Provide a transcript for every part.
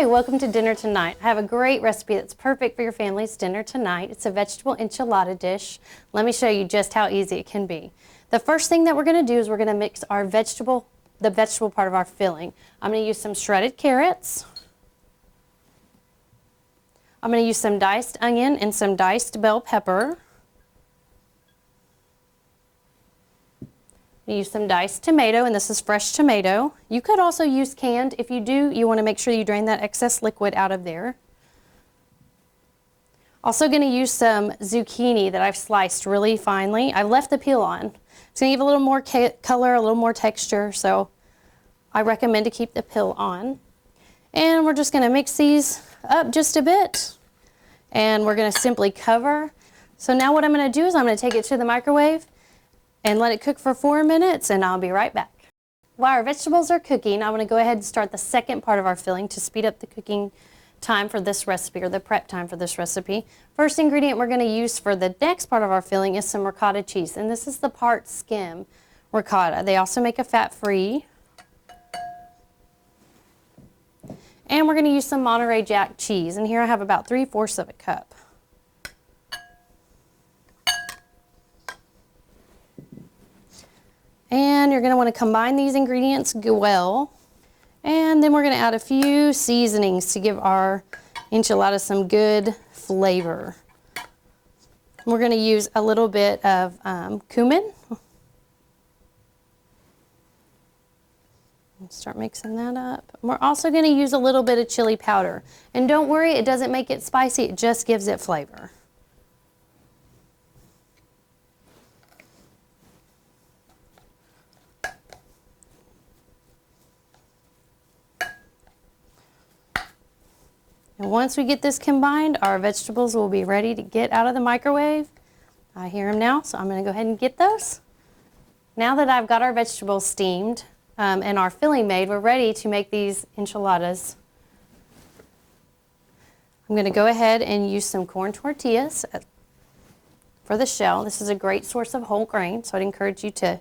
Hi, welcome to dinner tonight. I have a great recipe that's perfect for your family's dinner tonight. It's a vegetable enchilada dish. Let me show you just how easy it can be. The first thing that we're going to do is we're going to mix our the vegetable part of our filling. I'm going to use some shredded carrots. I'm going to use some diced onion and some diced bell pepper. Use some diced tomato, and this is fresh tomato. You could also use canned. If you do, you want to make sure you drain that excess liquid out of there. Also going to use some zucchini that I've sliced really finely. I left the peel on. It's going to give a little more color, a little more texture, so I recommend to keep the peel on. And we're just going to mix these up just a bit, and we're going to simply cover. So now what I'm going to do is I'm going to take it to the microwave and let it cook for 4 minutes, and I'll be right back. While our vegetables are cooking, I want to go ahead and start the second part of our filling to speed up the cooking time for this recipe, or the prep time for this recipe. First ingredient we're going to use for the next part of our filling is some ricotta cheese, and this is the part skim ricotta. They also make a fat-free. And we're going to use some Monterey Jack cheese, and here I have about 3/4 of a cup. And you're going to want to combine these ingredients well. And then we're going to add a few seasonings to give our enchilada some good flavor. We're going to use a little bit of cumin. Start mixing that up. We're also going to use a little bit of chili powder. And don't worry, it doesn't make it spicy, it just gives it flavor. And once we get this combined, our vegetables will be ready to get out of the microwave. I hear them now, so I'm going to go ahead and get those. Now that I've got our vegetables steamed and our filling made, we're ready to make these enchiladas. I'm going to go ahead and use some corn tortillas for the shell. This is a great source of whole grain, so I'd encourage you to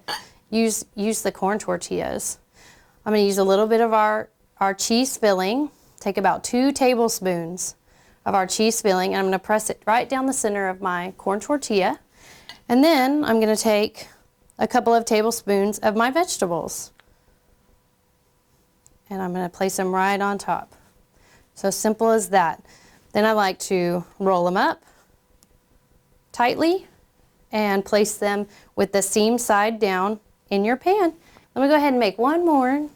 use the corn tortillas. I'm going to use a little bit of our cheese filling. Take about 2 tablespoons of our cheese filling, and I'm going to press it right down the center of my corn tortilla. And then I'm going to take a couple of tablespoons of my vegetables, and I'm going to place them right on top. So simple as that. Then I like to roll them up tightly and place them with the seam side down in your pan. Let me go ahead and make one more.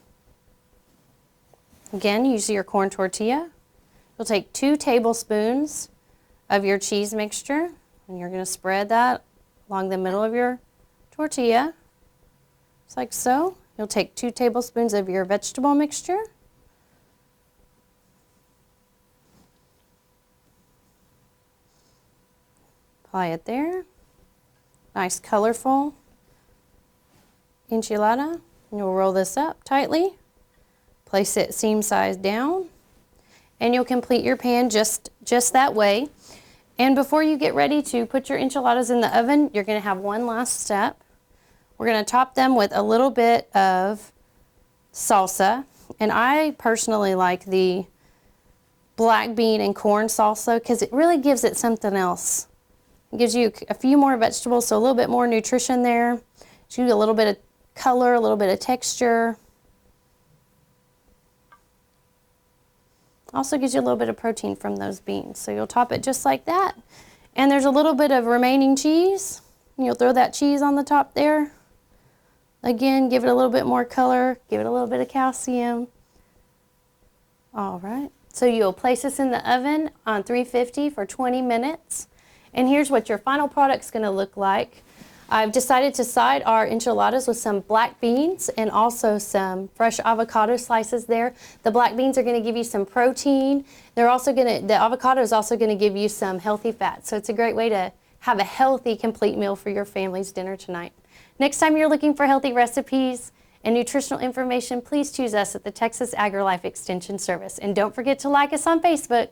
Again, use your corn tortilla. You'll take 2 tablespoons of your cheese mixture, and you're going to spread that along the middle of your tortilla, just like so. You'll take 2 tablespoons of your vegetable mixture. Apply it there. Nice, colorful enchilada. And you'll roll this up tightly. Place it seam size down, and you'll complete your pan just that way. And before you get ready to put your enchiladas in the oven, you're going to have one last step. We're going to top them with a little bit of salsa, and I personally like the black bean and corn salsa because it really gives it something else. It gives you a few more vegetables, so a little bit more nutrition there. Gives you a little bit of color, a little bit of texture. Also gives you a little bit of protein from those beans. So you'll top it just like that. And there's a little bit of remaining cheese. You'll throw that cheese on the top there. Again, give it a little bit more color, give it a little bit of calcium. All right, so you'll place this in the oven on 350 for 20 minutes. And here's what your final product's gonna look like. I've decided to side our enchiladas with some black beans and also some fresh avocado slices there. The black beans are going to give you some protein. The avocado is also going to give you some healthy fat. So it's a great way to have a healthy, complete meal for your family's dinner tonight. Next time you're looking for healthy recipes and nutritional information, please choose us at the Texas AgriLife Extension Service. And don't forget to like us on Facebook.